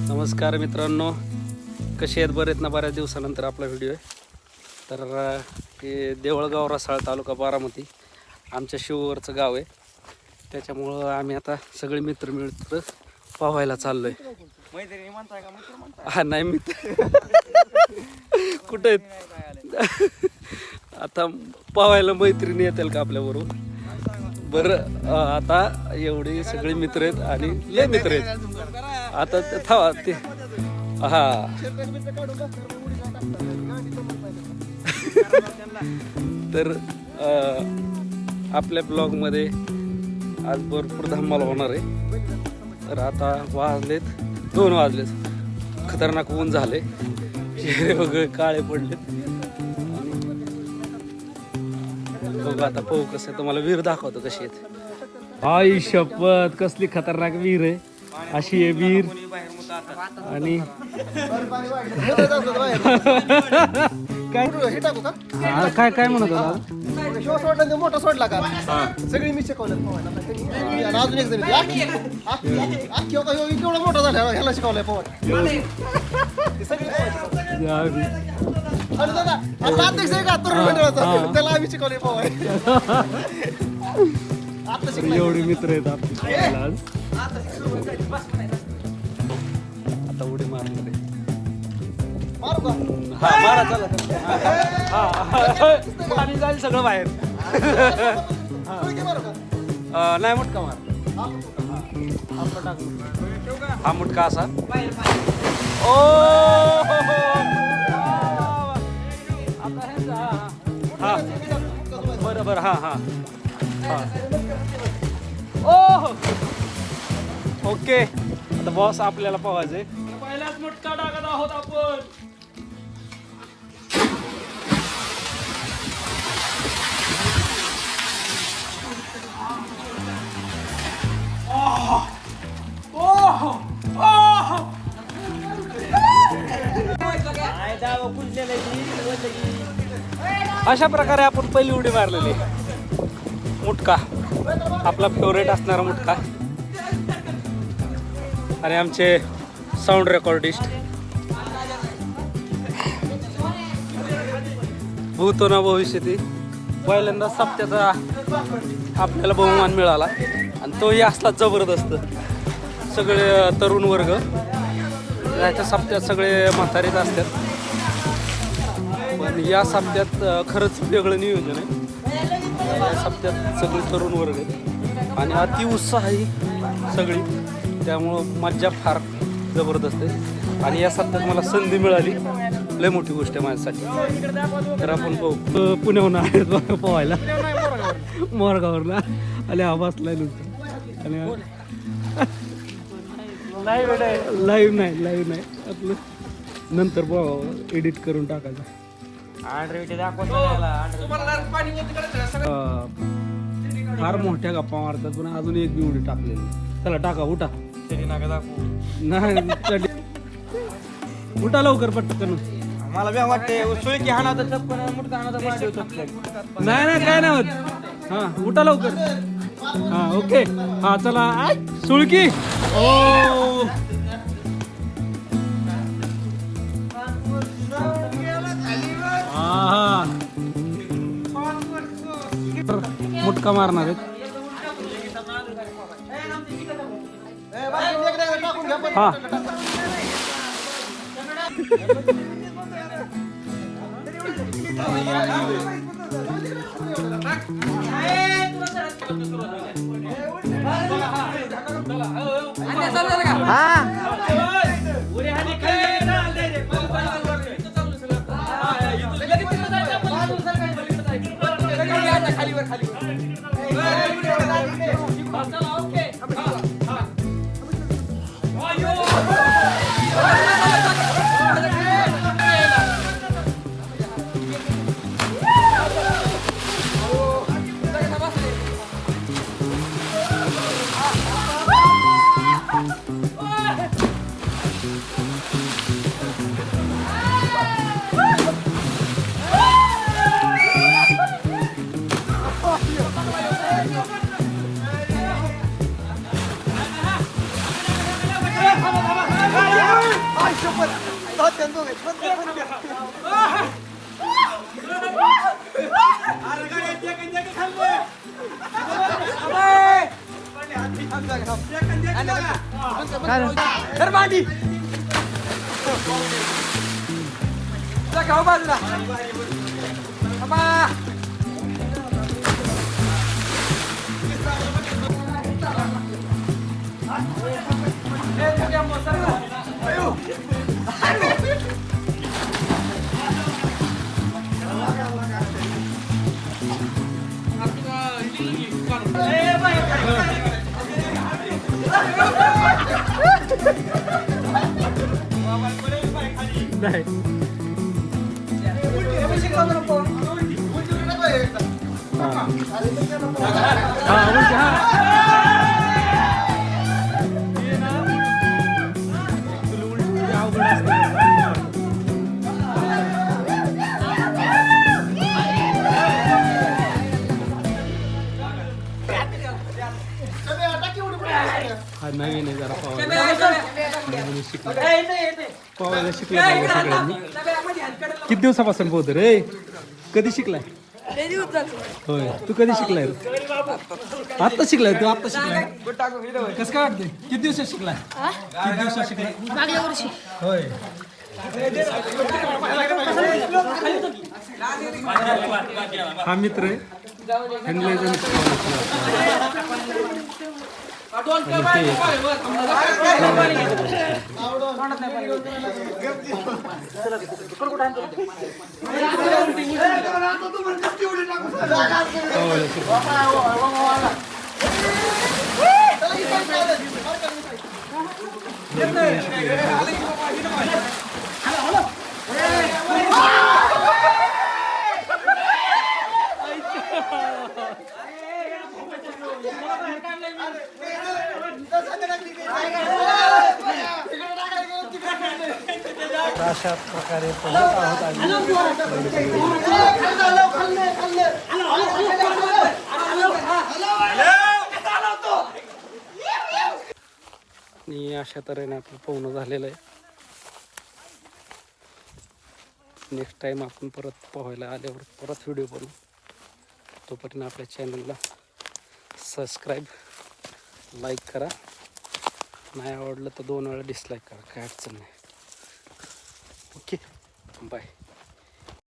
नमस्कार मित्रांनो, कसे आहेत? बरेच ना, बऱ्याच दिवसानंतर आपला व्हिडिओ आहे. तर हे देवळगाव रसाळ तालुका बारामती आमच्या शिववरचं गाव आहे. त्याच्यामुळं आम्ही आता सगळे मित्र मिळून पोहायला चाललोय. हा नाही मित्र कुठे आहेत आता पोहायला? मैत्रिणी येतील का आपल्याबरोबर? बरं, आता एवढे सगळे मित्र आहेत आणि लय मित्र आहेत. आता थांबा ते हा तर आपल्या ब्लॉगमध्ये आज भरपूर धमाल होणार आहे. तर आता वाजलेत 2 वाजलेत, खतरनाक ऊन झाले, चेहरे वगैरे काळे पडलेत. बघू आता पाहू कसं आहे. तुम्हाला विहीर दाखवतो कशी आहेत. आई शपथ, कसली खतरनाक विहीर आहे. अशी आहे विहीर. आणि काय काय म्हणत होता? मोठा सोडला का सगळी मी शिकवलं. अजून एक जण केवढा मोठा झाला ह्याला शिकवलंय पोहत. त्याला आम्ही शिकवले पोहाय. एवढे मित्र आहेत आपले. आता उडी मारणार आहे. हा मारा, चला. पाणी जाईल सगळं बाहेर. नाही मुटका मार. हा मुटका असा. ओ हा बरं बरं. हा हा हा ओ ओके. आता बॉस आपल्याला पोहायचंय. पहिलाच मुटका टाकत आहोत आपण. अशा प्रकारे आपण पहिली उडी मारलेली. मुटका आपला फेवरेट असणारा मुटका. आणि आमचे साऊंड रेकॉर्डिस्ट भूतो ना भविष्यती. पहिल्यांदा सप्त्याचा आपल्याला बहुमान मिळाला आणि तोही असला जबरदस्त. सगळे तरुण वर्ग याच्या सप्त्यात सगळे म्हातारीच असतात, पण या सप्त्यात खरंच वेगळं नियोजन आहे. या सप्त्यात सगळे तरुण वर्ग आहेत आणि अतिउत्साही सगळी, त्यामुळं मज्जा फार जबरदस्त आहे. आणि या सप्त्यात मला संधी मिळाली, लय मोठी गोष्ट आहे माझ्यासाठी. तर आपण पुण्याहून आहेत बघा पोहायला, मोरगावरला. आणि हा बसलाय नुसतं. आणि लाईव्ह नाही आपलं नंतर पोहावं, एडिट करून टाकायचं. फार मोठ्या गप्पा मारतात, पण अजून एक बी उडी टाकलेली. चला टाका, उठा. नाही उठा लवकर पटकन. मला बी वाटते सुळकी हाणा तर चप्पन मुटका हाणा तर नाही काय नाही होत. हा उठा लवकर. हा ओके. हा चला. सुळकी. ओ हा मुटका मारणार आहेत. हा नाही हा नवीन आहे जरा पोहायला शिकलं पाहिजे सगळ्यांनी. किती दिवसापासून पोहतो रे? कधी शिकलाय? होय तू कधी शिकलाय? आत्ता शिकलाय तू? आत्ता शिकलाय? कसं काय वाटतंय? किती दिवसात शिकलाय? किती दिवसात शिकलाय? मागल्या वर्षी. होय हा मित्र आहे ह्यांनी जण अशा प्रकारे पोहत आहोत आणि अशा तऱ्हेने आपलं पोहणं झालेलं आहे. नेक्स्ट टाइम आपण परत पोहायला आल्यावर परत व्हिडिओ बनवू. तोपर्यंत आपल्या चॅनलला सबस्क्राईब लाईक करा. नाही आवडलं तर 2 वेळा डिसलाईक करा, काय अडचण नाही. Okay bye.